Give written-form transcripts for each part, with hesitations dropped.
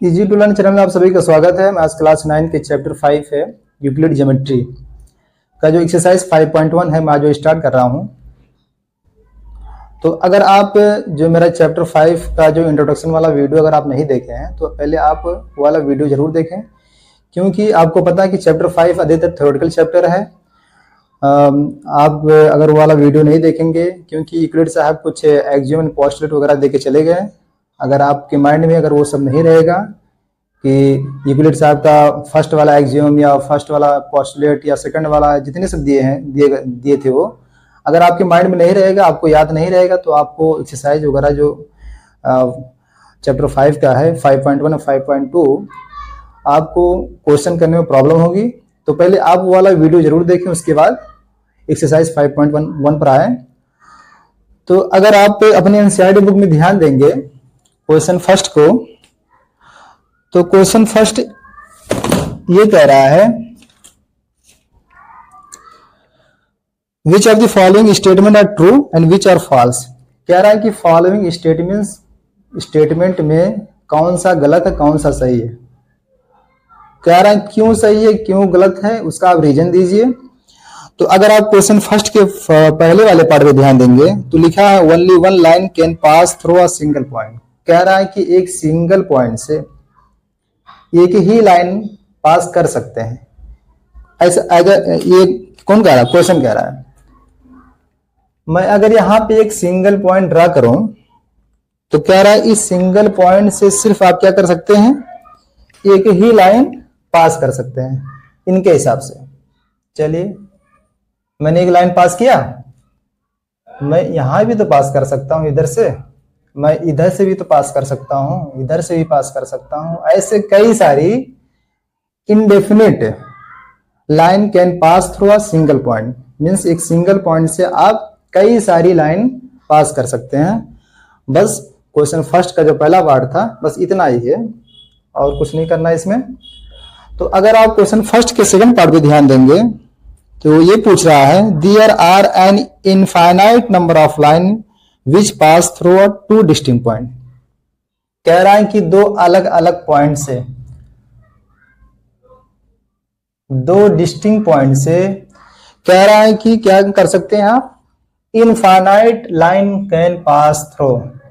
Easy to learn channel में आप सभी का स्वागत है। मैं आज क्लास 9 के चैप्टर 5 है यूक्लिड ज्योमेट्री का जो एक्सरसाइज 5.1 है, मैं आज जो स्टार्ट कर रहा हूं। तो अगर आप जो मेरा चैप्टर 5 का जो इंट्रोडक्शन वाला वीडियो अगर आप नहीं देखे हैं तो पहले आप वो वाला वीडियो जरूर देखें, क्योंकि आपको पता है कि चैप्टर 5 अधिकतर थ्योरेटिकल चैप्टर है। आप अगर वो वाला वीडियो नहीं देखेंगे, क्योंकि यूक्लिड साहब कुछ एक्सियम एंड पोस्टुलेट वगैरह दे के चले गए, अगर आपके माइंड में अगर वो सब नहीं रहेगा कि यूक्लिड साहब का फर्स्ट वाला एक्सियम या फर्स्ट वाला पोस्टुलेट या सेकंड वाला जितने सब दिए थे वो अगर आपके माइंड में नहीं रहेगा, आपको याद नहीं रहेगा, तो आपको एक्सरसाइज वगैरह जो चैप्टर 5 का है 5.1 और 5.2 आपको क्वेश्चन करने में प्रॉब्लम होगी। तो पहले आप वो वाला वीडियो जरूर देखें, उसके बाद एक्सरसाइज 5.1 पर आए। तो अगर आप अपने एनसीईआरटी बुक में ध्यान देंगे क्वेश्चन फर्स्ट को, तो क्वेश्चन फर्स्ट ये कह रहा है which of the following statement are true and which are false. कह रहा है कि फॉलोइंग स्टेटमेंट में कौन सा गलत है, कौन सा सही है। कह रहा है क्यों सही है क्यों गलत है, उसका आप रीजन दीजिए। तो अगर आप क्वेश्चन फर्स्ट के पहले वाले पार्ट पे ध्यान देंगे तो लिखा है only one line can pass through a single point. कह रहा है कि एक सिंगल पॉइंट से एक ही लाइन पास कर सकते हैं। ऐसा अगर ये कौन कह रहा है, क्वेश्चन कह रहा है। मैं अगर यहां पे एक सिंगल पॉइंट ड्रा करूं तो कह रहा है इस सिंगल पॉइंट से सिर्फ आप क्या कर सकते हैं, एक ही लाइन पास कर सकते हैं इनके हिसाब से। चलिए, मैंने एक लाइन पास किया, मैं यहां भी तो पास कर सकता हूं, इधर से मैं इधर से भी तो पास कर सकता हूं, इधर से भी पास कर सकता हूं। ऐसे कई सारी indefinite line can pass through a single point. Means एक सिंगल पॉइंट से आप कई सारी लाइन पास कर सकते हैं। बस क्वेश्चन फर्स्ट का जो पहला पार्ट था बस इतना ही है और कुछ नहीं करना है इसमें। तो अगर आप क्वेश्चन फर्स्ट के सेकंड पार्ट पे ध्यान देंगे तो ये पूछ रहा है there are an infinite number of line which pass through a two distinct point. कह रहा है कि दो अलग अलग पॉइंट से, दो डिस्टिंक्ट पॉइंट से कह रहा है कि क्या कर सकते हैं आप, infinite line can pass through.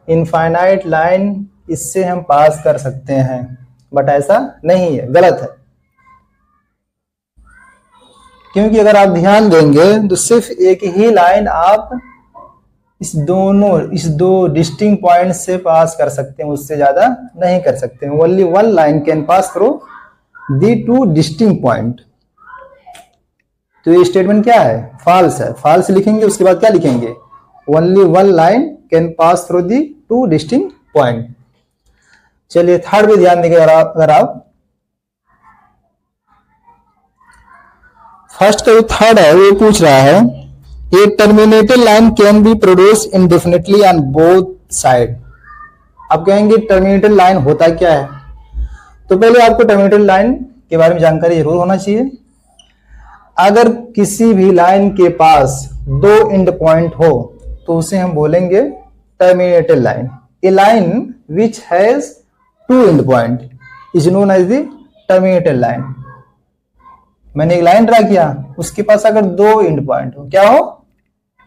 Infinite line इससे हम पास कर सकते हैं, बट ऐसा नहीं है, गलत है। क्योंकि अगर आप ध्यान देंगे तो सिर्फ एक ही लाइन आप इस दो डिस्टिंक्ट पॉइंट से पास कर सकते हैं, उससे ज्यादा नहीं कर सकते हैं। Only one line can pass through the to distinct point. तो ये स्टेटमेंट क्या है, फॉल्स है। फॉल्स लिखेंगे, उसके बाद क्या लिखेंगे, only one line can pass through the to distinct point. चलिए थर्ड पे ध्यान देंगे। अगर आप फर्स्ट का जो थर्ड है वो पूछ रहा है a terminated line can be produce indefinitely on both side. आप कहेंगे टर्मिनेटेड लाइन होता क्या है, तो पहले आपको टर्मिनेटेड लाइन के बारे में जानकारी जरूर होना चाहिए। अगर किसी भी लाइन के पास दो एंड पॉइंट हो तो उसे हम बोलेंगे terminated line. A line which has two end point is known as the terminated line. मैंने एक लाइन ड्रा किया, उसके पास अगर दो एंड पॉइंट हो, क्या हो,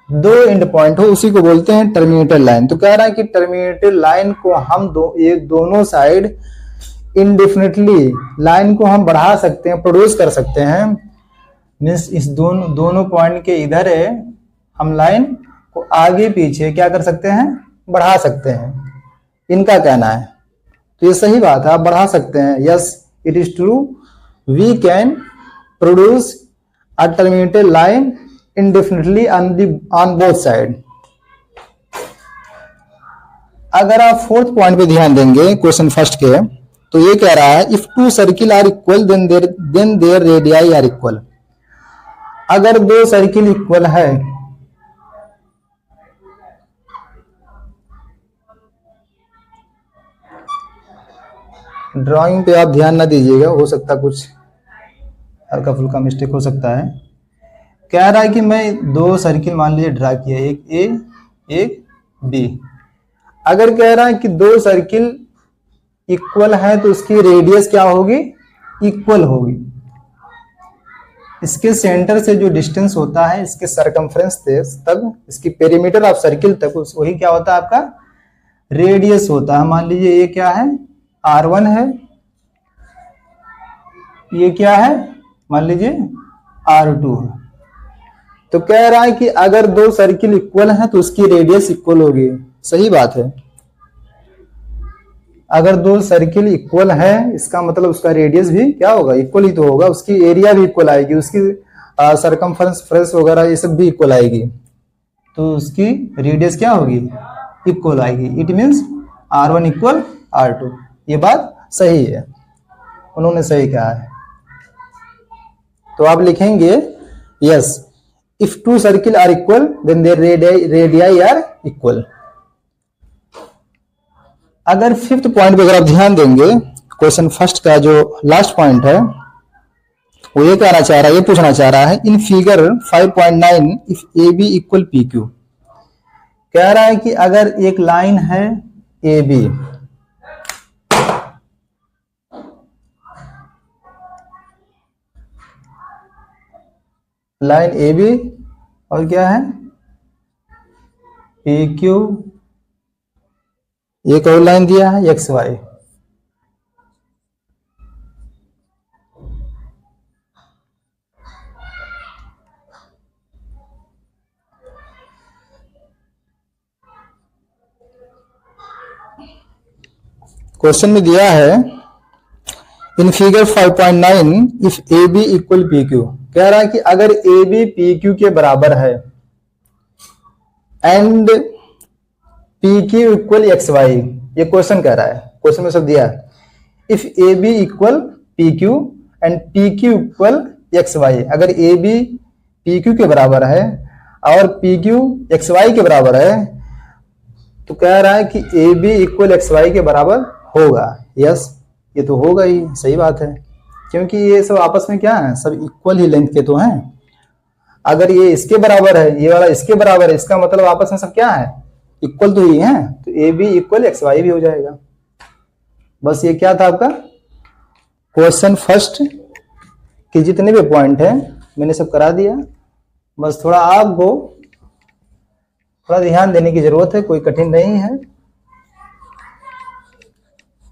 दो एंड पॉइंट हो, उसी को बोलते हैं टर्मिनेटेड लाइन। तो कह रहा है कि टर्मिनेटेड लाइन को हम दोनों साइड इनडेफिनिटली लाइन को हम बढ़ा सकते हैं, प्रोड्यूस कर सकते हैं। मीन्स इस दोनों पॉइंट के इधर है, हम लाइन को आगे पीछे क्या कर सकते हैं, बढ़ा सकते हैं, इनका कहना है। तो ये सही बात है, आप बढ़ा सकते हैं। Yes, it is true, we can produce a terminated line indefinitely on both side। अगर आप फोर्थ पॉइंट पे ध्यान देंगे क्वेश्चन फर्स्ट के, तो ये कह रहा है if two circle are equal then their radii are equal. अगर दो सर्किल इक्वल है, ड्राइंग पे आप ध्यान ना दीजिएगा, हो सकता कुछ हल्का फुल्का मिस्टेक हो सकता है। कह रहा है कि मैं दो सर्किल मान लीजिए ड्रा किया, एक ए एक बी। अगर कह रहा है कि दो सर्किल इक्वल है तो उसकी रेडियस क्या होगी, इक्वल होगी। इसके सेंटर से जो डिस्टेंस होता है इसके सरकमफ्रेंस तक, इसकी पेरीमीटर ऑफ सर्किल तक, वही क्या होता है आपका रेडियस होता है। मान लीजिए ये क्या है, R1 है, ये क्या है, मान लीजिए R2 है। तो कह रहा है कि अगर दो सर्किल इक्वल हैं तो उसकी रेडियस इक्वल होगी। सही बात है, अगर दो सर्किल इक्वल है इसका मतलब उसका रेडियस भी क्या होगा, इक्वल ही तो होगा। उसकी एरिया भी इक्वल आएगी, उसकी सरकमफ्रेंस वगैरह ये सब भी इक्वल आएगी, तो उसकी रेडियस क्या होगी, इक्वल आएगी। It means R1 equal R2। ये बात सही है, उन्होंने सही कहा है। तो आप लिखेंगे yes, if two circle are equal then their radii are equal. अगर फिफ्थ पॉइंट पे अगर आप ध्यान देंगे, क्वेश्चन फर्स्ट का जो लास्ट पॉइंट है वो ये कहना चाह रहा है, ये पूछना चाह रहा है, in figure 5.9 if A B equal P Q. कह रहा है कि अगर एक लाइन है A B, line A B और क्या है पी क्यू, एक और लाइन दिया है एक्स वाई। क्वेश्चन में दिया है in figure 5.9 if A B equal P Q. कह रहा है कि अगर ए बी पी क्यू के बराबर है and P Q equal X Y, ये क्वेश्चन कह रहा है, क्वेश्चन में सब दिया है। If A B equal P Q and P Q equal X Y, अगर ए बी पी क्यू के बराबर है और पी क्यू एक्स वाई के बराबर है, तो कह रहा है कि A B equal X Y के बराबर होगा। यस, ये तो होगा ही, सही बात है, क्योंकि ये सब आपस में क्या है, सब इक्वल ही लेंथ के तो हैं। अगर ये इसके बराबर है, ये वाला इसके बराबर है, इसका मतलब आपस में सब क्या है, इक्वल तो ही है, तो A B equal X Y भी हो जाएगा। बस ये क्या था आपका क्वेश्चन फर्स्ट के जितने भी पॉइंट है मैंने सब करा दिया। बस थोड़ा आपको थोड़ा ध्यान देने की जरूरत है, कोई कठिन नहीं है,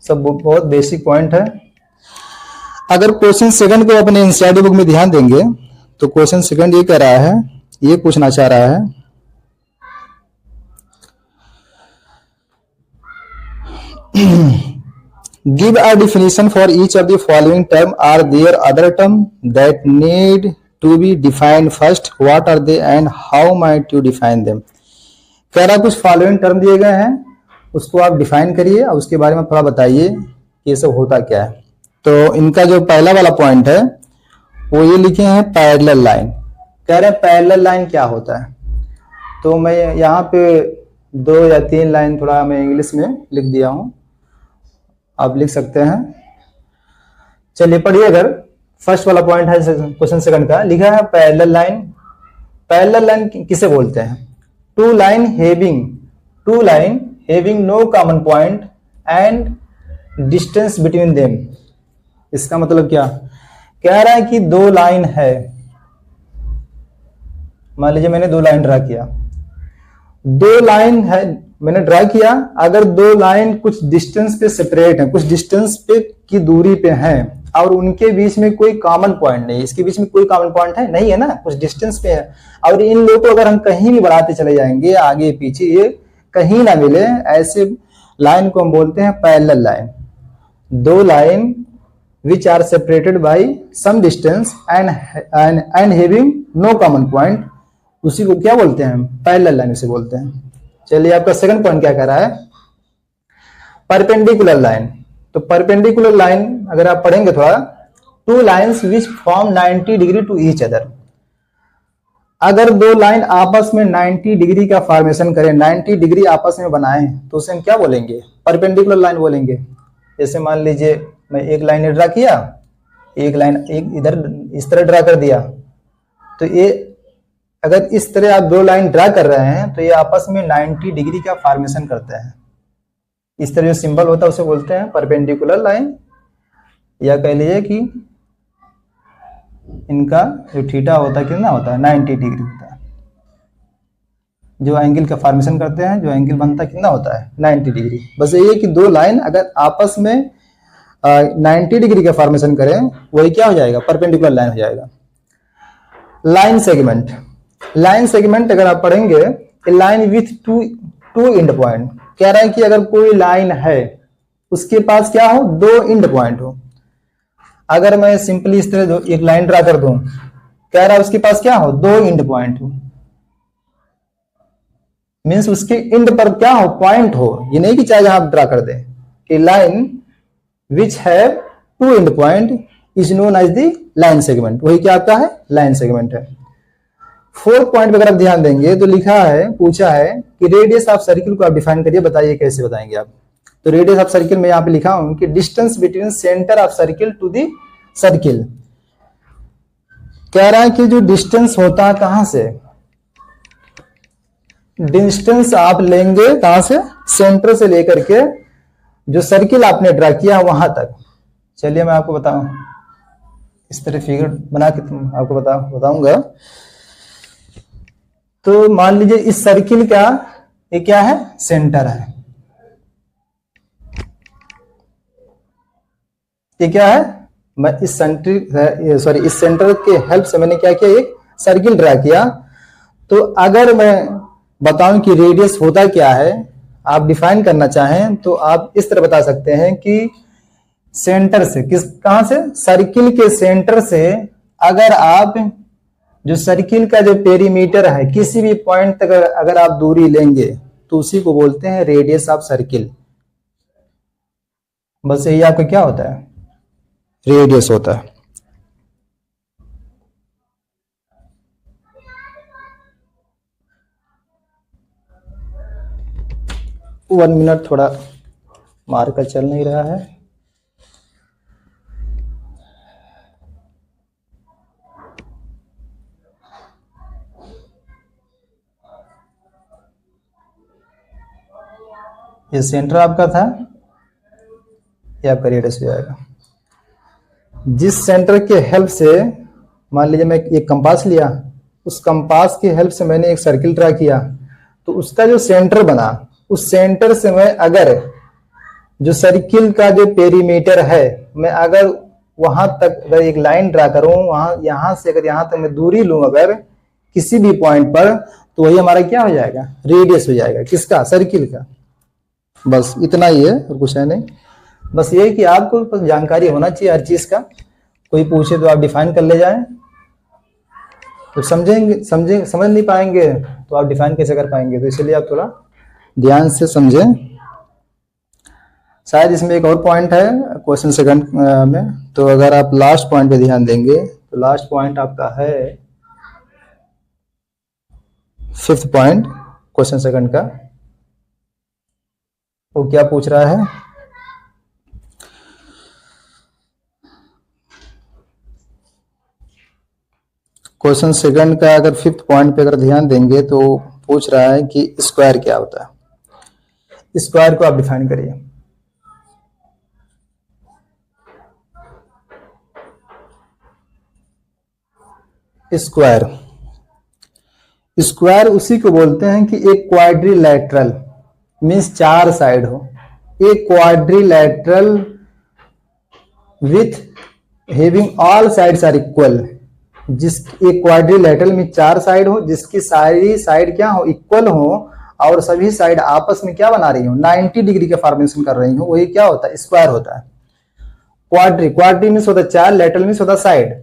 सब बहुत बेसिक पॉइंट है। अगर क्वेश्चन सेकंड को अपने एनसीईआरटी बुक में ध्यान देंगे तो क्वेश्चन सेकंड ये कह रहा है, ये पूछना चाह रहा है, give a definition for each of the following term, are there other term that need to be defined first, what are they and how might you define them. कह रहा कुछ फॉलोइंग टर्म दिए गए हैं, उसको आप डिफाइन करिए और उसके बारे में थोड़ा बताइए कि ये सब होता क्या है। तो इनका जो पहला वाला पॉइंट है वो ये लिखे हैं पैरेलल लाइन। कह रहे हैं पैरेलल लाइन क्या होता है, तो मैं यहाँ पे 2 या 3 लाइन थोड़ा मैं इंग्लिश में लिख दिया हूँ, आप लिख सकते हैं। चलिए पढ़िए, अगर फर्स्ट वाला पॉइंट है क्वेश्चन सेकंड का, लिखा है पैरेलल लाइन। पैरेलल लाइन किसे बोलते हैं, two line having no common point and distance between them. इसका मतलब क्या कह रहा है कि 2 लाइन है, मान लीजिए मैंने 2 लाइन ड्रा किया, 2 लाइन है मैंने ड्रा किया, अगर 2 लाइन कुछ डिस्टेंस पे सेपरेट है, कुछ डिस्टेंस पे की दूरी पे हैं और उनके बीच में कोई कॉमन पॉइंट नहीं, इसके बीच में कोई कॉमन पॉइंट है नहीं है ना, कुछ डिस्टेंस पे है, और इन लोगों को अगर हम कहीं भी बढ़ाते चले जाएंगे आगे पीछे, ये कहीं ना मिले, ऐसे लाइन को हम बोलते हैं parallel line. 2 line which are separated by some distance and having no common point, उसी को क्या बोलते हैं, पैरेलल लाइन उसे बोलते हैं। चलिए आपका सेकंड पॉइंट क्या कह रहा है, परपेंडिकुलर लाइन। तो परपेंडिकुलर लाइन अगर आप पढ़ेंगे थोड़ा, 2 lines which form 90 degree to each other. अगर 2 लाइन आपस में 90 डिग्री का फॉर्मेशन करें, 90 डिग्री आपस में बनाएं, तो उसे हम क्या बोलेंगे, परपेंडिकुलर लाइन बोलेंगे। जैसे मान लीजिए मैं एक लाइन ड्रा किया, एक लाइन एक इधर इस तरह ड्रा कर दिया, तो ये अगर इस तरह आप 2 लाइन ड्रा कर रहे हैं तो ये आपस में 90 डिग्री का फॉर्मेशन करते हैं। इस तरह जो सिंबल होता है उसे बोलते हैं परपेंडिकुलर लाइन, या कह लीजिए कि इनका जो थीटा होता है कितना होता है 90 डिग्री होता है। जो एंगल का फॉर्मेशन करते हैं, जो एंगल बनता है कितना होता है 90 डिग्री। बस ये है कि दो लाइन अगर आपस में 90 डिग्री का फॉर्मेशन करें वही क्या हो जाएगा, परपेंडिकुलर लाइन हो जाएगा। लाइन सेगमेंट, लाइन सेगमेंट अगर आप पढ़ेंगे, line with to end point, कह रहा है कि अगर कोई लाइन है उसके पास क्या हो, दो एंड पॉइंट हो। अगर मैं सिंपली इस तरह एक लाइन ड्रा कर दूं, कह रहा है उसके पास क्या हो, दो एंड पॉइंट हो, मीन्स उसके एंड पर क्या हो, पॉइंट हो। ये नहीं कि चाहे आप ड्रा कर दें कि line which have two end point is known as the line segment, वही क्या आता है, लाइन सेगमेंट है। फोर्थ पॉइंट पे अगर आप ध्यान देंगे तो लिखा है, पूछा है कि रेडियस ऑफ सर्किल को आप डिफाइन करिए, बताइए कैसे बताएंगे आप। तो रेडियस ऑफ सर्किल में यहां पे लिखा हूं कि distance between centre of circle to the circle. कह रहा है कि जो डिस्टेंस होता है कहां से, डिस्टेंस आप लेंगे कहां से, सेंटर से लेकर के जो सर्किल आपने ड्रा किया वहां तक। चलिए मैं आपको बताऊं, इस तरह फिगर बना के आपको बताऊंगा। तो मान लीजिए इस सर्किल का ये क्या है, सेंटर है, ये क्या है, मैं इस सेंटर के हेल्प से मैंने क्या किया, एक सर्किल ड्रा किया। तो अगर मैं बताऊं कि रेडियस होता क्या है, आप डिफाइन करना चाहें तो आप इस तरह बता सकते हैं कि सेंटर से, कहां से, सर्किल के सेंटर से अगर आप जो सर्किल का जो पेरीमीटर है किसी भी पॉइंट तक अगर आप दूरी लेंगे तो उसी को बोलते हैं रेडियस ऑफ सर्किल। बस यही आपका क्या होता है, रेडियस होता है। वन मिनट, थोड़ा मार्कर चल नहीं रहा है। ये सेंटर आपका था, ये आपका रेडियस हो जाएगा। जिस सेंटर के हेल्प से, मान लीजिए मैं एक कंपास लिया, उस कंपास की हेल्प से मैंने एक सर्किल ड्रा किया, तो उसका जो सेंटर बना, उस सेंटर से मैं अगर जो सर्किल का जो पेरीमीटर है, मैं अगर वहां तक अगर एक लाइन ड्रा करूं, वहां यहां से अगर यहां तक मैं दूरी लूं अगर किसी भी पॉइंट पर, तो वही हमारा क्या हो जाएगा, रेडियस हो जाएगा। किसका, सर्किल का। बस इतना ही है और कुछ है नहीं। बस ये कि आपको बस जानकारी होना चाहिए हर चीज का। कोई पूछे तो आप डिफाइन कर ले जाएं, तो समझ नहीं पाएंगे तो आप डिफाइन कैसे कर पाएंगे। तो इसलिए आप थोड़ा ध्यान से समझें। शायद इसमें एक और पॉइंट है क्वेश्चन सेकंड में, तो अगर आप लास्ट पॉइंट पे ध्यान देंगे तो लास्ट पॉइंट आपका है फिफ्थ पॉइंट क्वेश्चन सेकंड का। वो क्या पूछ रहा है, क्वेश्चन सेकंड का अगर फिफ्थ पॉइंट पे अगर ध्यान देंगे तो पूछ रहा है कि स्क्वायर क्या होता है। स्क्वायर को आप डिफाइन करिए। स्क्वायर, स्क्वायर उसी को बोलते हैं कि एक क्वाड्रिलैटरल, मीन्स चार साइड हो, एक quadrilateral with having all sides are equal. एक क्वाड्रिलैटरल में चार साइड हो, जिसकी सारी साइड क्या हो, इक्वल हो, और सभी साइड आपस में क्या बना रही हो, 90 डिग्री के फॉर्मेशन कर रही हो, वही क्या होता है, स्क्वायर होता है। क्वाड्री मीन्स होता है चार, लैटरल मीन्स होता है साइड।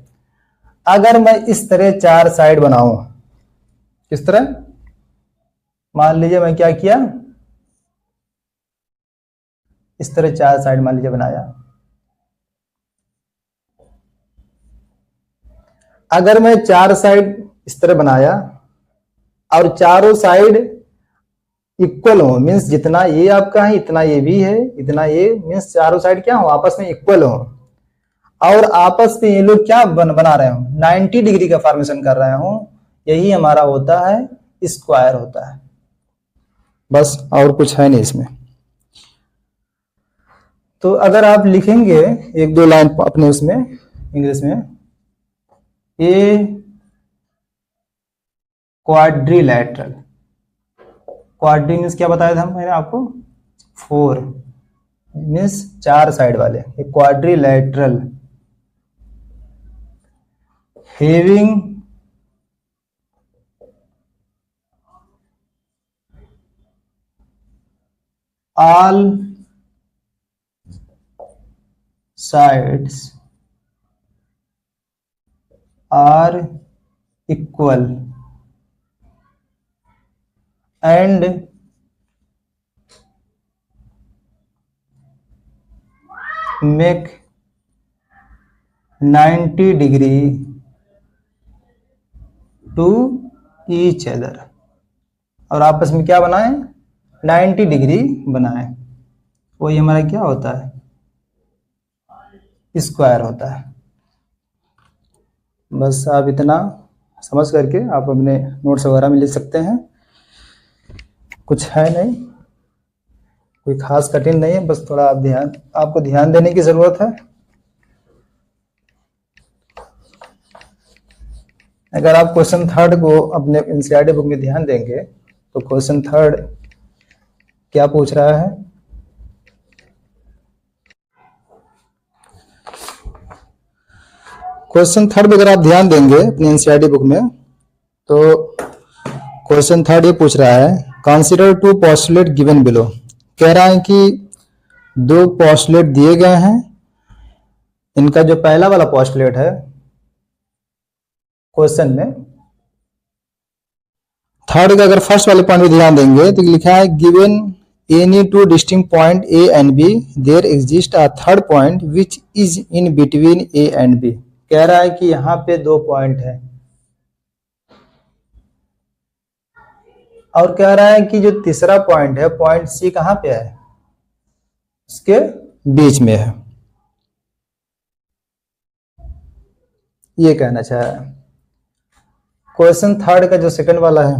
अगर मैं इस तरह चार साइड बनाऊं, किस तरह, मान लीजिए मैं क्या किया, इस तरह चार साइड मान लीजिए बनाया। अगर मैं चार साइड इस तरह बनाया और चारों साइड इक्वल हो, मीन्स जितना ये आपका है इतना ये भी है, इतना ये, मीन्स चारों साइड क्या हो, आपस में इक्वल हो, और आपस में ये लोग क्या बना रहे हो, 90 डिग्री का फॉर्मेशन कर रहे हो, यही हमारा होता है स्क्वायर होता है। बस और कुछ है नहीं इसमें। तो अगर आप लिखेंगे एक दो लाइन अपने उसमें इंग्लिश में, ए क्वाड्रिलैटरल, क्वाड्री मीन्स क्या बताया था मैंने आपको, 4 मीन्स 4 साइड वाले, ये quadrilateral having all sides are equal and make 90 degree to each other, और आपस में क्या बनाएं, 90 डिग्री बनाएं, वही हमारा क्या होता है, स्क्वायर होता है। बस आप इतना समझ करके आप अपने नोट्स वगैरह में लिख सकते हैं, कुछ है नहीं, कोई खास कठिन नहीं है, बस थोड़ा आपको ध्यान देने की जरूरत है। अगर आप क्वेश्चन 3 को अपने एनसीईआरटी बुक में ध्यान देंगे तो क्वेश्चन 3 क्या पूछ रहा है, क्वेश्चन 3 अगर आप ध्यान देंगे अपने एनसीईआरटी बुक में तो क्वेश्चन 3 ये पूछ रहा है, कंसीडर 2 पोस्टुलेट गिवन बिलो। कह रहा है कि 2 पोस्टुलेट दिए गए हैं, इनका जो पहला वाला पोस्टुलेट है क्वेश्चन में, थर्ड का अगर फर्स्ट वाले पॉइंट में ध्यान देंगे तो लिखा है given any 2 distinct point A and B there exist a third point which is in between A and B. कह रहा है कि यहाँ पे 2 पॉइंट है और कह रहा है कि जो तीसरा पॉइंट है, पॉइंट सी कहाँ पे है, उसके बीच में है, ये कहना चाह रहा है। क्वेश्चन 3 का जो सेकंड वाला है,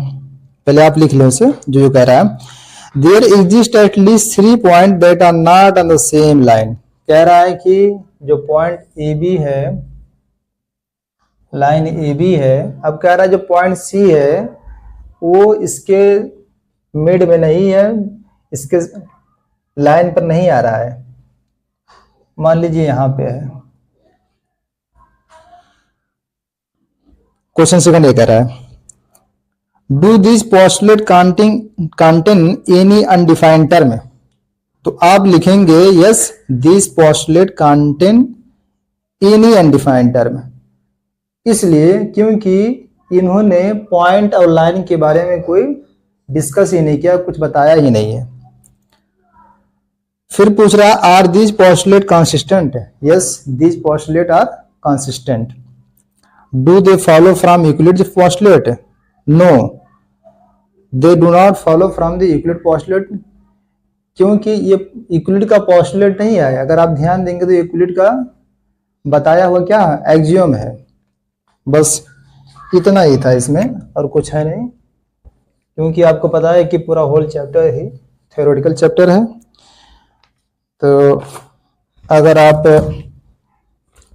पहले आप लिख लो इसे, जो कह रहा है there exist at least 3 point that are not on the same line. कह रहा है कि जो पॉइंट ए बी है, लाइन ए बी है, अब कह रहा है जो पॉइंट सी है वो इसके मिड में नहीं है, इसके लाइन पर नहीं आ रहा है, मान लीजिए यहां पे है। क्वेश्चन सेकंड ये कह रहा है do this postulate contain any undefined term. तो आप लिखेंगे yes this postulate contain any undefined term, इसलिए क्योंकि इन्होंने पॉइंट और लाइन के बारे में कोई डिस्कस ही नहीं किया, कुछ बताया ही नहीं है। फिर पूछ रहा है are this postulate consistent. Yes this postulate are consistent. Do they follow from Euclid postulate? No they do not follow from the Euclid postulate, क्योंकि ये यूक्लिड का पोस्टुलेट नहीं है। अगर आप ध्यान देंगे तो यूक्लिड का बताया हुआ क्या एक्सियोम है। बस इतना ही था इसमें और कुछ है नहीं, क्योंकि आपको पता है कि पूरा होल चैप्टर ही थ्योरेटिकल चैप्टर है। तो अगर आप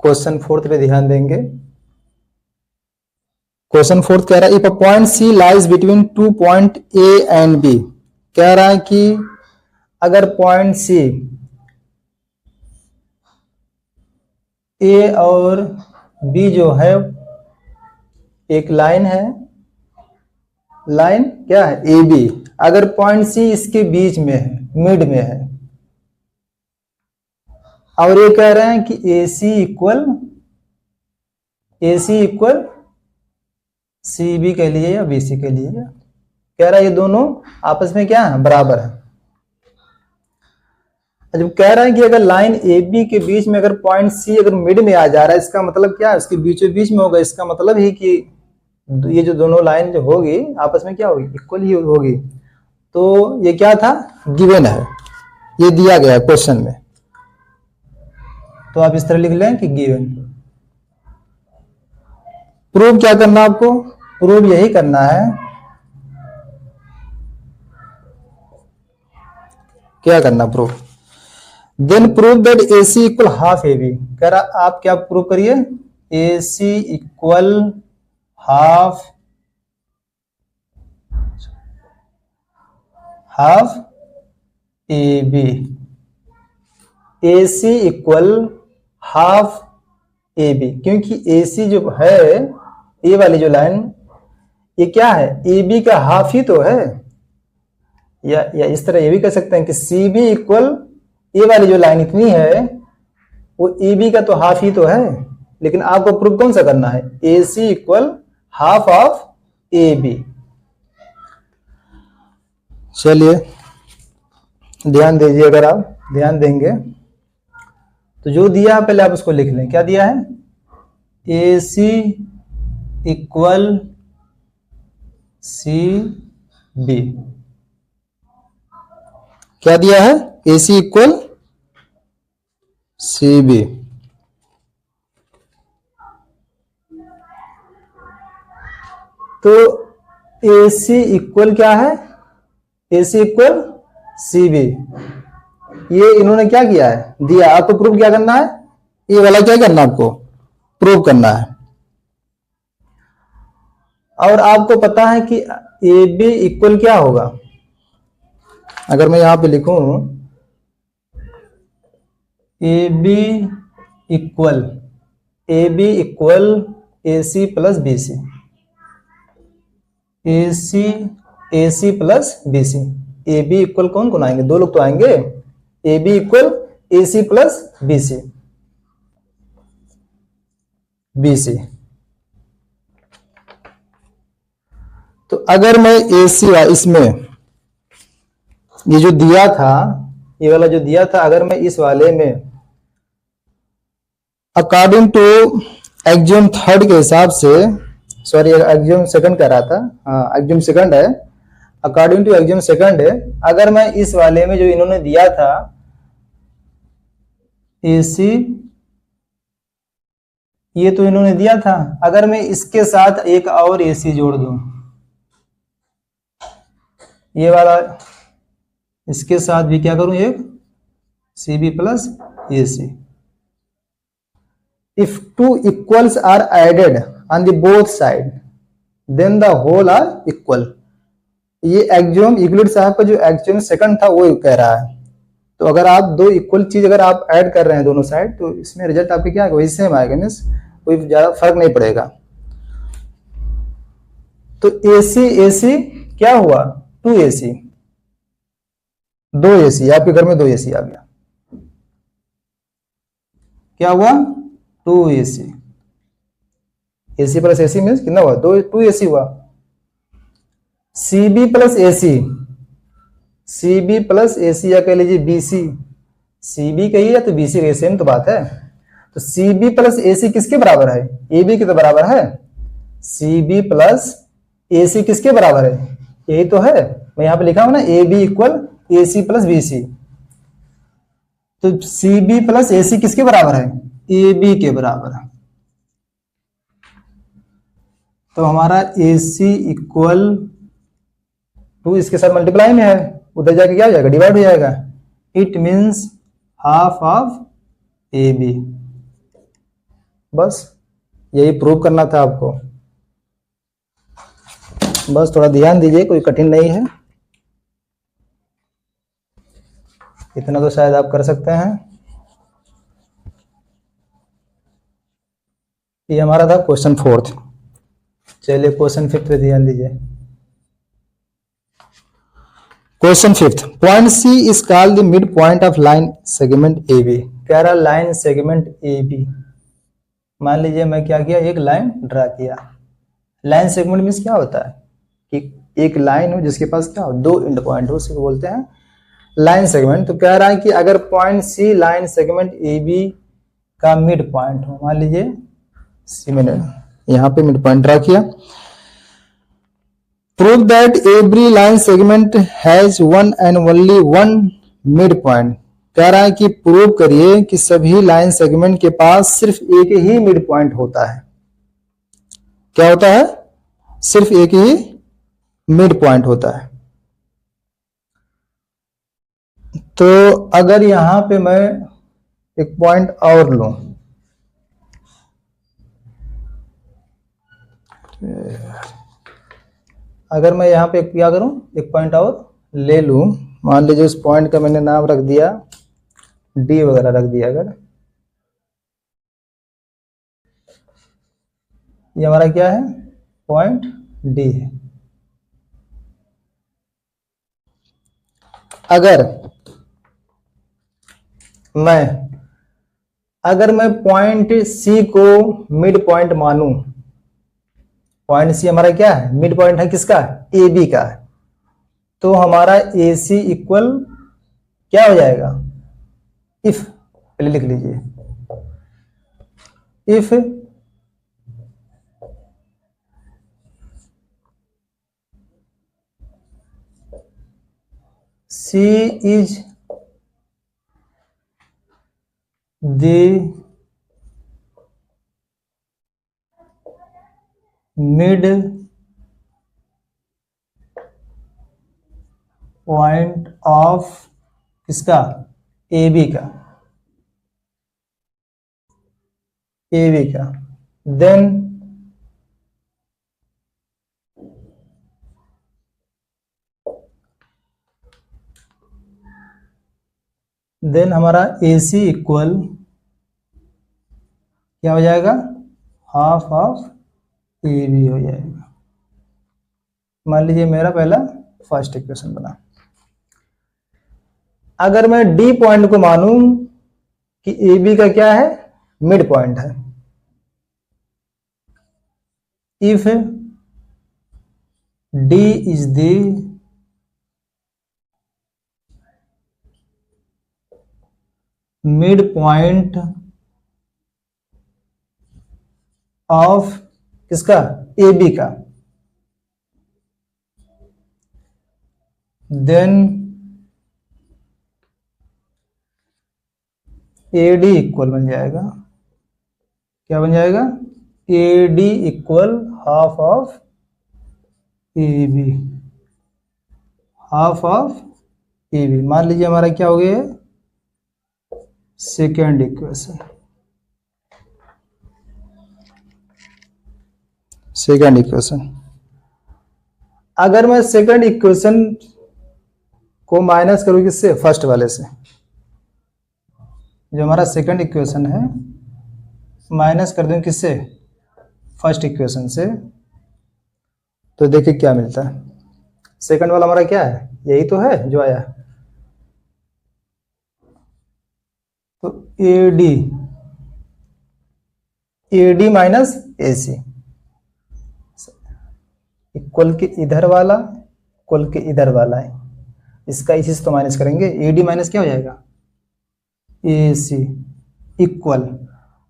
क्वेश्चन 4 पे ध्यान देंगे, क्वेश्चन 4 कह रहा है if a point C lies between 2 point A and B. कह रहा है कि अगर पॉइंट सी ए और बी जो है एक लाइन है, लाइन क्या है ए बी, अगर पॉइंट सी इसके बीच में है, मिड में है, और ये कह रहे हैं कि ए सी इक्वल सी बी के लिए या बी सी के लिए, कह रहा है ये दोनों आपस में क्या है, बराबर है। जब कह रहा है कि अगर लाइन ए बी के बीच में अगर पॉइंट सी अगर मिड में आ जा रहा है, इसका मतलब क्या है, इसके बीचों बीच में होगा। इसका मतलब ही कि ये जो दोनों लाइन जो होगी आपस में क्या होगी, इक्वल ही होगी। तो ये क्या था, गिवन है, ये दिया गया है क्वेश्चन में। तो आप इस तरह लिख लें कि गिवन। प्रूव क्या करना आपको, प्रूव यही करना है, क्या करना prove, then prove that A C equal half A B. कह रहा आप क्या प्रूव करिए, A C equal half A B. A C equal half A B, क्योंकि ए सी जो है, ए वाली जो लाइन, ये क्या है, ए बी का हाफ ही तो है। या इस तरह ये भी कह सकते हैं कि सी बी इक्वल, ए वाली जो लाइन इतनी है वो ए बी का तो हाफ ही तो है। लेकिन आपको प्रूफ कौन सा करना है, A C equal half of A B. चलिए ध्यान दीजिए, अगर आप ध्यान देंगे तो जो दिया है पहले आप उसको लिख लें। क्या दिया है, A C equal C B. क्या दिया है, A C equal C B. तो ए सी इक्वल क्या है, A C equal C B. ये इन्होंने क्या किया है, दिया। आपको प्रूफ क्या करना है, ये वाला क्या करना है, आपको प्रूफ करना है। और आपको पता है कि ए बी इक्वल क्या होगा, अगर मैं यहां पे लिखूं A B equal A C plus B C, A C plus B C. A B equal कौन कौन आएंगे, दो लोग तो आएंगे, A B equal A C plus B C, तो अगर मैं ए सी इसमें ये जो दिया था, ये वाला जो दिया था, अगर मैं इस वाले में अकॉर्डिंग टू एक्सियोम थर्ड के हिसाब से, सॉरी एक्सियोम सेकंड कह रहा था, हाँ एक्सियोम सेकंड है, अकॉर्डिंग टू एक्सियोम सेकंड है, अगर मैं इस वाले में जो इन्होंने दिया था ए सी, ये तो इन्होंने दिया था, अगर मैं इसके साथ एक और ए सी जोड़ दूं, ये वाला इसके साथ भी क्या करूं, एक C B plus A C. If two equals are added on the both side then the whole are equal. ये एक्सियोम यूक्लिड साहब का जो एक्सियोम सेकंड था वो कह रहा है। तो अगर आप दो इक्वल चीज अगर आप ऐड कर रहे हैं दोनों साइड, तो इसमें रिजल्ट आपके क्या आएगा, वही सेम आएगा, मीन्स कोई ज्यादा फर्क नहीं पड़ेगा। तो ए सी क्या हुआ, 2AC, 2AC, आपके घर में 2AC आ गया, क्या हुआ, 2AC। AC plus AC means कितना हुआ, 2AC हुआ। CB plus AC, CB plus AC या कह लीजिए BC, CB कही है तो BC कही, सेम तो बात है। तो CB प्लस AC किसके बराबर है, AB के तो बराबर है। CB प्लस AC किसके बराबर है, यही तो है, मैं यहां पे लिखा हूं ना, AB equal AC plus BC। तो CB प्लस AC किसके बराबर है, AB के बराबर है। तो हमारा AC इक्वल टू इसके साथ मल्टीप्लाई में है, उधर जाके क्या हो जाएगा, डिवाइड हो जाएगा। It means half of AB। बस यही प्रूव करना था आपको, बस थोड़ा ध्यान दीजिए, कोई कठिन नहीं है, इतना तो शायद आप कर सकते हैं। ये हमारा था क्वेश्चन 4। चलिए क्वेश्चन 5 पे ध्यान दीजिए। Question 5, point C is called the mid point of line segment AB। कह रहा लाइन सेगमेंट AB, मान लीजिए मैं क्या किया, एक लाइन ड्रा किया। लाइन सेगमेंट मीन्स क्या होता है कि एक लाइन हो जिसके पास क्या हो, दो एंड पॉइंट हो, उसे बोलते हैं लाइन सेगमेंट। तो कह रहा है कि अगर point C line segment AB का मिड पॉइंट हो, मान लीजिए C, मैंने यहां पे मिड पॉइंट ड्रा किया। Prove that every line segment has one and only one mid point. कह रहा है कि प्रूव करिए कि सभी लाइन सेगमेंट के पास सिर्फ एक ही मिड पॉइंट होता है। क्या होता है, सिर्फ एक ही मिड पॉइंट होता है। तो अगर यहां पे मैं एक पॉइंट और लूं, अगर मैं यहां पे क्या करूं, एक पॉइंट और ले लूं, मान लीजिए उस पॉइंट का मैंने नाम रख दिया डी वगैरह रख दिया, अगर ये हमारा क्या है, पॉइंट डी है। अगर मैं पॉइंट सी को मिड पॉइंट मानूं, पॉइंट सी हमारा क्या है, मिड पॉइंट है किसका, ए बी का, तो हमारा ए सी इक्वल क्या हो जाएगा, इफ, पहले लिख लीजिए, if C is the mid point of किसका, ए बी का, ए बी का, देन हमारा ए सी इक्वल क्या हो जाएगा, हाफ ऑफ ए बी हो जाएगा। मान लीजिए मेरा पहला फर्स्ट इक्वेशन बना। अगर मैं डी पॉइंट को मानूं कि ए बी का क्या है, मिड पॉइंट है, if D is the mid point of किसका, ए बी का, देन ए डी इक्वल बन जाएगा, क्या बन जाएगा, A D equal half of A B, half of A B. मान लीजिए हमारा क्या हो गया, सेकेंड इक्वेशन, सेकेंड इक्वेशन। अगर मैं सेकेंड इक्वेशन को माइनस करूं किससे, फर्स्ट वाले से, जो हमारा सेकंड इक्वेशन है माइनस कर दूं किससे, फर्स्ट इक्वेशन से, तो देखिए क्या मिलता है। सेकंड वाला हमारा क्या है, यही तो है जो आया, तो A D minus A C equal के इधर वाला इक्वल के इधर वाला है, इसका इसी से तो माइनस करेंगे, ए डी माइनस क्या हो जाएगा, A C equal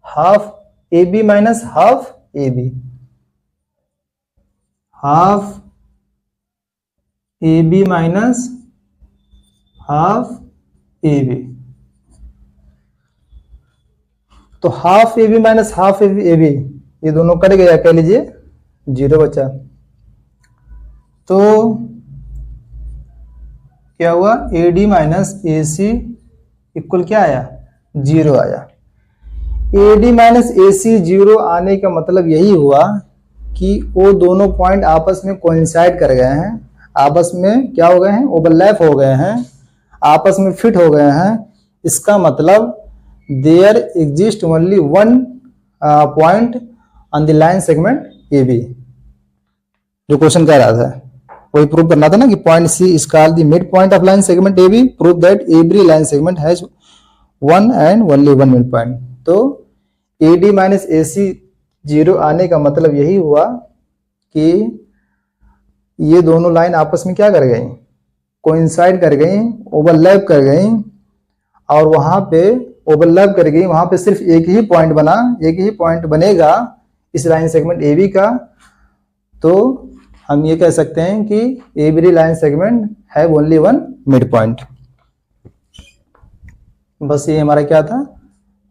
half A B minus half A B, half A B minus half A B, तो half A B minus half A B ये दोनों कट गया, कह लीजिए जीरो बचा, तो क्या हुआ, A D minus A C equal क्या आया, जीरो आया। A D minus A C zero आने का मतलब यही हुआ कि वो दोनों पॉइंट आपस में कोइंसाइड कर गए हैं, आपस में क्या हो गए हैं, ओवरलैप हो गए हैं, आपस में फिट हो गए हैं। इसका मतलब there exist only one point on the line segment A B, जो क्वेश्चन कह रहा था वही प्रूव करना था ना, कि point C is called the mid point of line segment A B, prove that every line segment has one and only one mid point. तो A D minus A C zero आने का मतलब यही हुआ कि ये दोनों लाइन आपस में क्या कर गई, कोइंसाइड कर गई, ओवरलैप कर गई, और वहां पे ओवरलैप कर गई, वहां पे सिर्फ एक ही पॉइंट बना, एक ही पॉइंट बनेगा इस लाइन सेगमेंट ए बी का। तो हम ये कह सकते हैं कि every line segment have only one mid point. बस ये हमारा क्या था,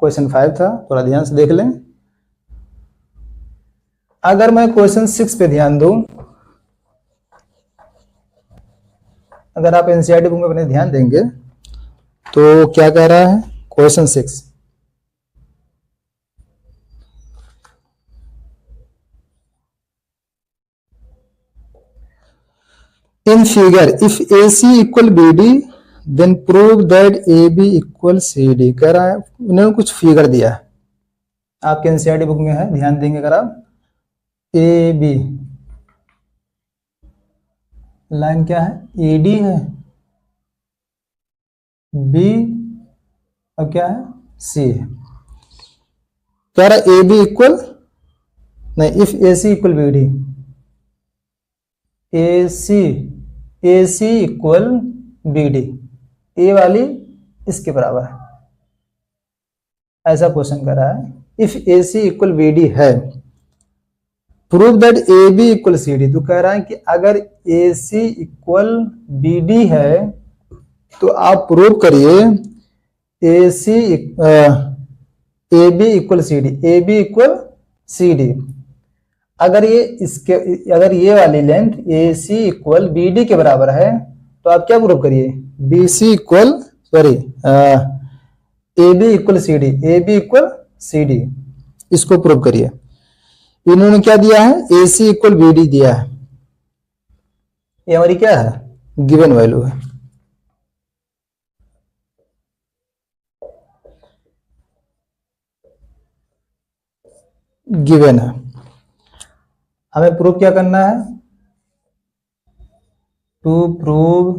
क्वेश्चन 5 था, थोड़ा ध्यान से देख लें। अगर मैं क्वेश्चन 6 पे ध्यान दूं, अगर आप एनसीईआरटी बुक में अपने ध्यान देंगे तो क्या कह रहा है question 6, in figure if AC equal BD then prove that AB equal CD। कह रहा है उन्होंने कुछ फिगर दिया है, आपके एनसीईआरटी बुक में है, ध्यान देंगे अगर आप। AB लाइन क्या है, AD है, B और क्या है, C है। कह रहा है AB इक्वल नहीं, if AC equal BD, AC equal BD, ए वाली इसके बराबर है, ऐसा क्वेश्चन कर रहा है। इफ AC इक्वल BD है, prove that AB equal CD। तो कह रहा है कि अगर AC इक्वल BD है तो आप प्रूव करिए AB equal CD, AB equal CD। अगर ये वाली लेंथ AC इक्वल BD के बराबर है तो आप क्या प्रूव करिए, BC equal AB equal CD, AB equal CD, इसको प्रूव करिए। इन्होंने क्या दिया है, AC इक्वल BD दिया है, ये हमारी क्या है, गिवन वैल्यू है। गिवन है, हमें प्रूव क्या करना है, टू प्रूव,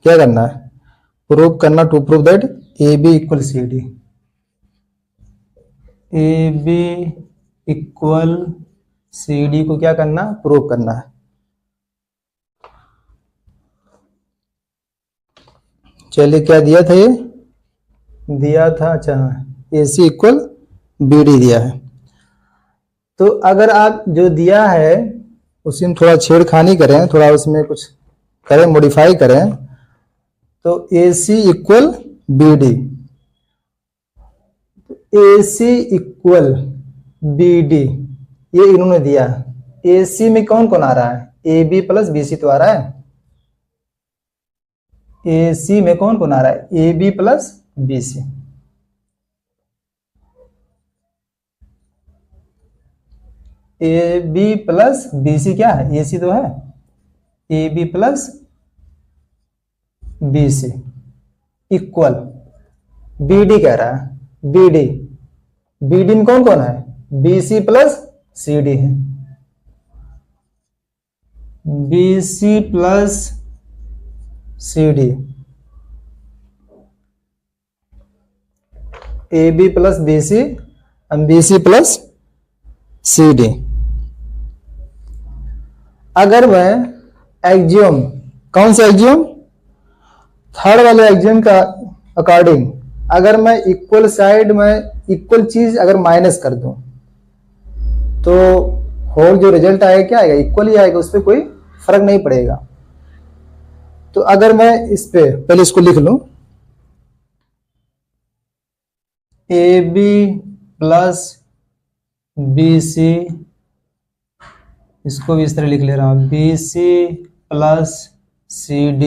क्या करना है, प्रूव करना, to prove that AB equal CD, AB equal CD को क्या करना, प्रूव करना है। चलिए क्या दिया था, ये दिया था, अच्छा AC इक्वल BD दिया है। तो अगर आप जो दिया है उसमें थोड़ा छेड़खानी करें, थोड़ा उसमें कुछ करें, मॉडिफाई करें, तो AC equal BD, AC equal BD ये इन्होंने दिया। AC में कौन कौन आ रहा है, AB प्लस BC तो आ रहा है। AC में कौन कौन आ रहा है, AB plus BC। AB plus BC क्या है, AC तो है, AB plus BC equal BD कह रहा है, BD में कौन कौन है, BC प्लस CD है, BC plus CD, AB plus BC, BC plus CD। अगर मैं एक्जियम, कौन सा एक्जियम, थर्ड वाले एक्जियम का अकॉर्डिंग, अगर मैं इक्वल साइड में इक्वल चीज अगर माइनस कर दूं तो होल जो रिजल्ट आएगा क्या आएगा, इक्वल ही आएगा, उस पर कोई फर्क नहीं पड़ेगा। तो अगर मैं इस पे पहले इसको लिख लूं, AB प्लस BC, इसको भी इस तरह लिख ले रहा हूं, BC प्लस CD।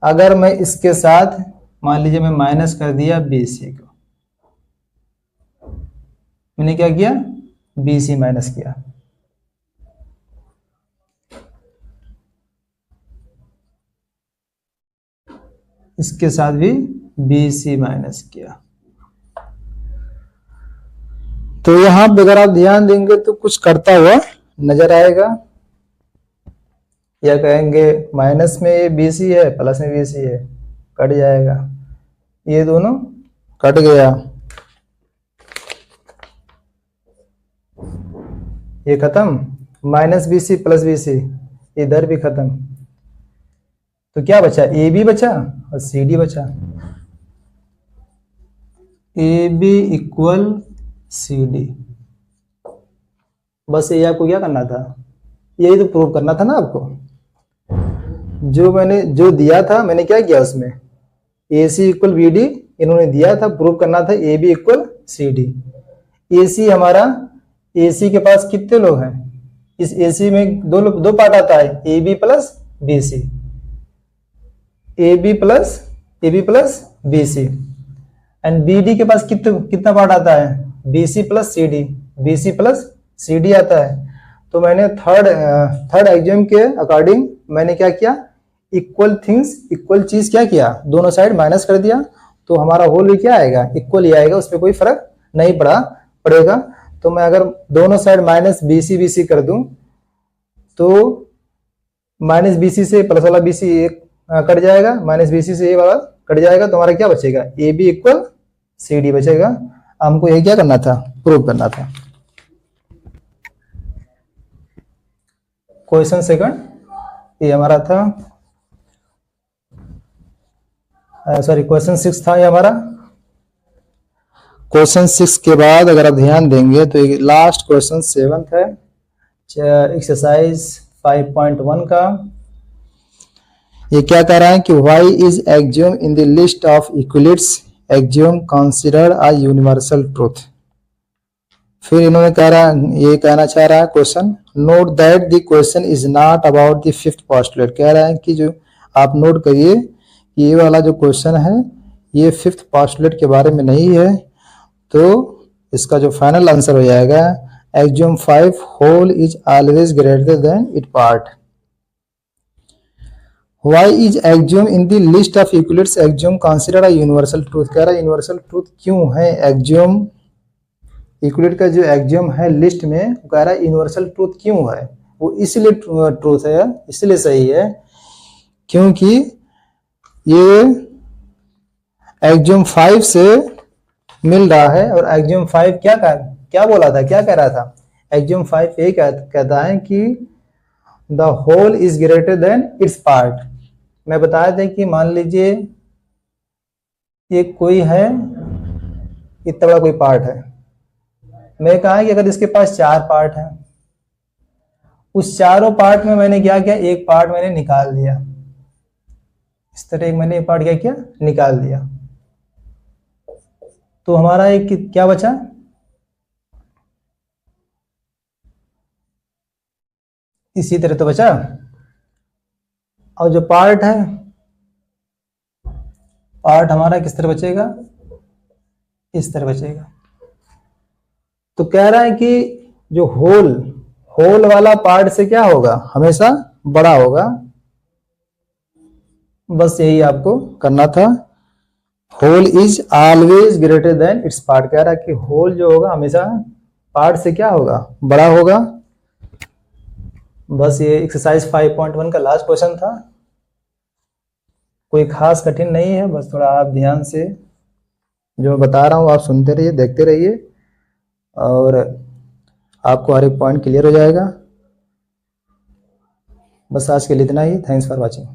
अगर मैं इसके साथ मान लीजिए मैं माइनस कर दिया BC को, मैंने क्या किया, BC माइनस किया, इसके साथ भी BC माइनस किया। तो यहां पर अगर आप ध्यान देंगे तो कुछ करता हुआ नजर आएगा, या कहेंगे माइनस में ये BC है, प्लस में BC है, कट जाएगा, ये दोनों कट गया, ये खत्म, माइनस BC प्लस BC इधर भी खत्म। तो क्या बचा, AB बचा और CD बचा, AB इक्वल CD। बस ये आपको क्या करना था, यही तो प्रूव करना था ना आपको। जो मैंने जो दिया था, मैंने क्या किया उसमें, AC इक्वल BD इन्होंने दिया था, प्रूव करना था AB इक्वल CD। AC हमारा, AC के पास कितने लोग हैं, इस AC में दो पार्ट आता है, AB plus B C, A B plus B C, and B D के पास कितना पार्ट आता है, B C plus C D, B C plus C D आता है। तो मैंने थर्ड एग्जाम के अकॉर्डिंग मैंने क्या किया, इक्वल थिंग्स, इक्वल चीज क्या किया, दोनों साइड माइनस कर दिया, तो हमारा होल भी क्या आएगा, इक्वल ही आएगा, उसमें कोई फर्क नहीं पड़ेगा। तो मैं अगर दोनों साइड माइनस बी सी कर दूं तो माइनस बी सी से प्लस वाला बी सी एक कट जाएगा, माइनस बी सी से ए वाला कट जाएगा, तो हमारा क्या बचेगा, A B equal C D बचेगा। हमको ये क्या करना था, प्रूव करना था। क्वेश्चन सेकंड ये हमारा था, सॉरी क्वेश्चन 6 था ये हमारा। क्वेश्चन 6 के बाद अगर आप ध्यान देंगे तो ये लास्ट क्वेश्चन 7 है, एक्सरसाइज 5.1 का। ये क्या कह रहा है कि why is axiom in the list of Euclid's axiom considered a universal truth. फिर इन्होंने कह रहा, ये कहना चाह रहा है question, note that the question is not about the fifth postulate. कह रहा है कि जो आप नोट करिए कि ये वाला जो क्वेश्चन है ये फिफ्थ पोस्टुलेट के बारे में नहीं है। तो इसका जो फाइनल आंसर हो जाएगा, axiom 5 whole is always greater than it part. Why is axiom in the list of equivalents axiom considered a universal truth। कह रहा है यूनिवर्सल ट्रूथ क्यों है axiom, इक्विलेट का जो axiom है लिस्ट में, कह रहा है यूनिवर्सल ट्रूथ क्यों है, वो इसलिए ट्रूथ है, इसलिए सही है क्योंकि ये axiom 5 से मिल रहा है। और axiom 5 क्या बोला था, क्या कह रहा था, axiom 5 ये कहता है कि the whole is greater than its part. मैं बताया था कि मान लीजिए ये कोई है, इतना बड़ा कोई पार्ट है, मैं कहा कि अगर इसके पास 4 पार्ट हैं, उस चारों पार्ट में मैंने क्या किया, एक पार्ट मैंने निकाल दिया, इस तरह मैंने एक पार्ट क्या किया, निकाल दिया, तो हमारा एक क्या बचा, इसी तरह तो बचा। और जो पार्ट है, पार्ट हमारा किस तरह बचेगा, इस तरह बचेगा। तो कह रहा है कि जो होल वाला पार्ट से क्या होगा, हमेशा बड़ा होगा। बस यही आपको करना था, whole is always greater than its part. कह रहा है कि होल जो होगा हमेशा पार्ट से क्या होगा, बड़ा होगा। बस ये एक्सरसाइज 5.1 का लास्ट क्वेश्चन था, कोई खास कठिन नहीं है, बस थोड़ा आप ध्यान से जो मैं बता रहा हूँ आप सुनते रहिए, देखते रहिए, और आपको हर एक पॉइंट क्लियर हो जाएगा। बस आज के लिए इतना ही। Thanks for watching.